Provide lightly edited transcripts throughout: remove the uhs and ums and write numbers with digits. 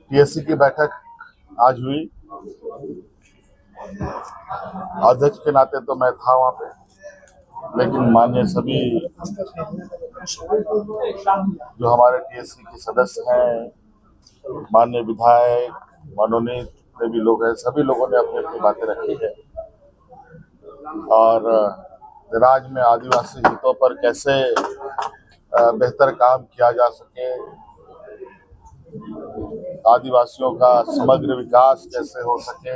TSC की बैठक आज हुई। अध्यक्ष के नाते तो मैं था वहां पे, लेकिन माननीय सभी जो हमारे टीएससी के सदस्य हैं, माननीय विधायक, मनोनीत भी लोग हैं, सभी लोगों ने अपनी अपनी बातें रखी है। और राज्य में आदिवासी हितों पर कैसे बेहतर काम किया जा सके, आदिवासियों का समग्र विकास कैसे हो सके,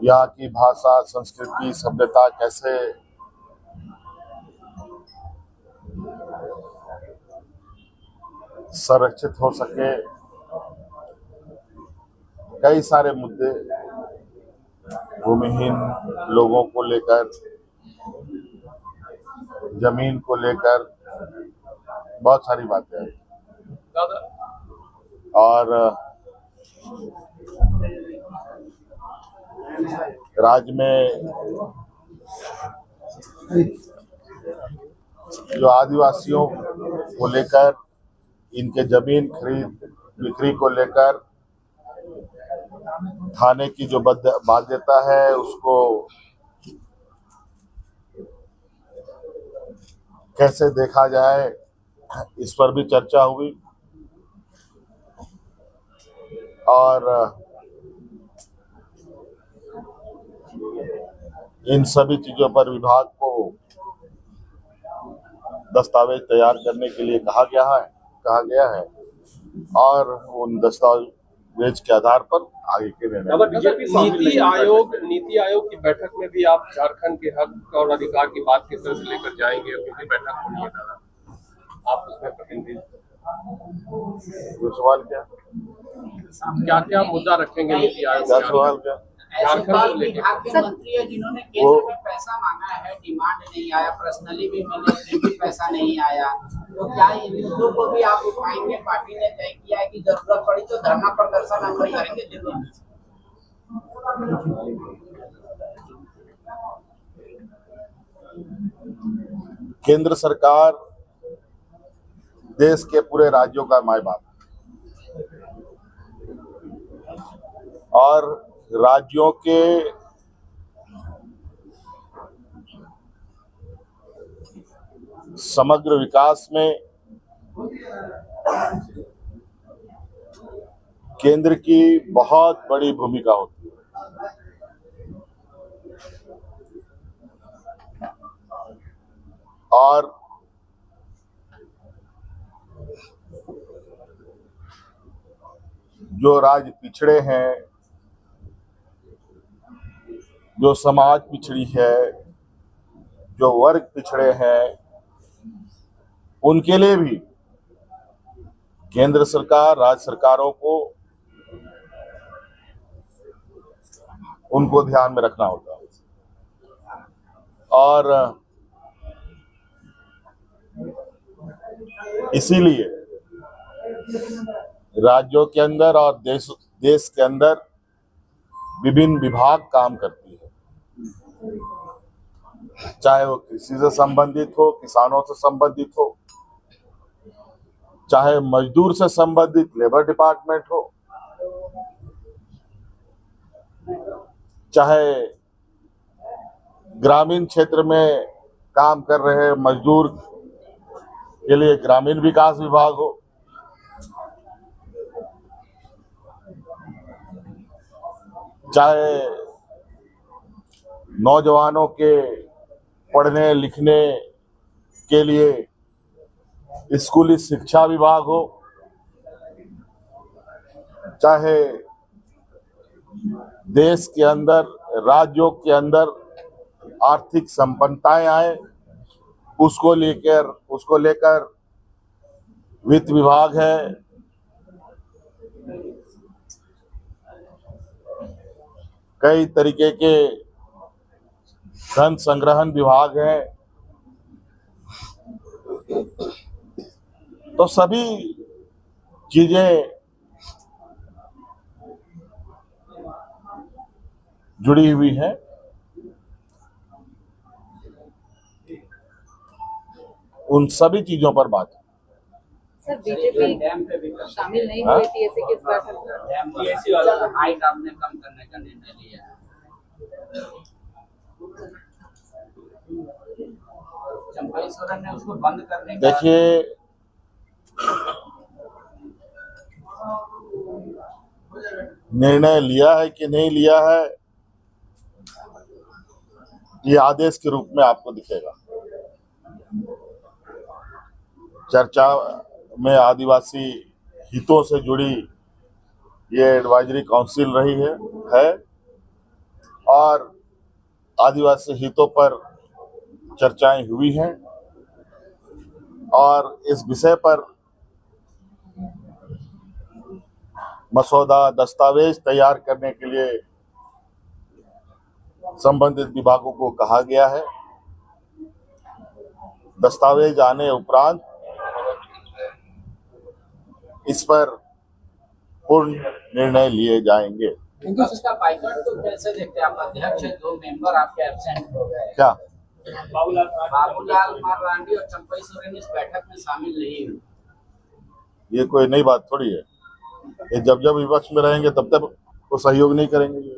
यहाँ की भाषा, संस्कृति, सभ्यता कैसे संरक्षित हो सके, कई सारे मुद्दे भूमिहीन लोगों को लेकर, जमीन को लेकर बहुत सारी बातें हैं। और राज्य में जो आदिवासियों को लेकर, इनके जमीन खरीद बिक्री को लेकर थाने की जो बाध्यता है, उसको कैसे देखा जाए, इस पर भी चर्चा हुई। और इन सभी चीजों पर विभाग को दस्तावेज तैयार करने के लिए कहा गया है और उन दस्तावेज के आधार पर आगे के निर्णय। नीति आयोग की बैठक में भी आप झारखंड के हक और अधिकार की बात किस तरह से लेकर जाएंगे, क्योंकि बैठक होनी है, आप उसमें प्रतिनिधि सवाल क्या मुद्दा रखेंगे नीति आयोग? सवाल क्या? विभाग के मंत्री है जिन्होंने केंद्र में पैसा मांगा है, डिमांड नहीं आया, पर्सनली भी मिले फिर भी पैसा नहीं आया, तो क्या इन मुद्दों को भी आप उठाएंगे? पार्टी ने तय किया है कि जरूरत पड़ी तो धरना प्रदर्शन हम लोग करेंगे दिल्ली में। केंद्र सरकार देश के पूरे राज्यों का माय बाप और राज्यों के समग्र विकास में केंद्र की बहुत बड़ी भूमिका होती है। और जो राज्य पिछड़े हैं, जो समाज पिछड़ी है, जो वर्ग पिछड़े हैं, उनके लिए भी केंद्र सरकार, राज्य सरकारों को उनको ध्यान में रखना होता है। और इसीलिए राज्यों के अंदर और देश के अंदर विभिन्न विभाग काम करती है, चाहे वो कृषि से संबंधित हो, किसानों से संबंधित हो, चाहे मजदूर से संबंधित लेबर डिपार्टमेंट हो, चाहे ग्रामीण क्षेत्र में काम कर रहे मजदूर के लिए ग्रामीण विकास विभाग हो, चाहे नौजवानों के पढ़ने लिखने के लिए स्कूली शिक्षा विभाग हो, चाहे देश के अंदर, राज्यों के अंदर आर्थिक संपन्नताएं आए, उसको लेकर वित्त विभाग है, कई तरीके के धन संग्रहण विभाग है। तो सभी चीजें जुड़ी हुई हैं। उन सभी चीजों पर बात सर बीजेपी डैम पे भी कर शामिल नहीं हाँ? हुई थी ऐसे किस बैठक में? डैम TSC वाला हाइट आपने कम करने का निर्णय लिया है। चंपई सोरेन ने उसको बंद करने का देखिए, निर्णय लिया है कि नहीं लिया है, ये आदेश के रूप में आपको दिखेगा। चर्चा में आदिवासी हितों से जुड़ी ये एडवाइजरी काउंसिल रही है और आदिवासी हितों पर चर्चाएं हुई हैं और इस विषय पर मसौदा दस्तावेज तैयार करने के लिए संबंधित विभागों को कहा गया है। दस्तावेज आने उपरांत इस पर पूर्ण निर्णय लिए जाएंगे। विपक्ष का बाइकआउट तो कैसे देखते हैं आप? अध्यक्ष 2 मेंबर आपके एब्सेंट हो गए। क्या बाबूलाल मरांडी और चंपई सोरेन इस बैठक में शामिल नहीं हुए। ये कोई नई बात थोड़ी है। ये जब जब विपक्ष में रहेंगे तब तक वो सहयोग नहीं करेंगे।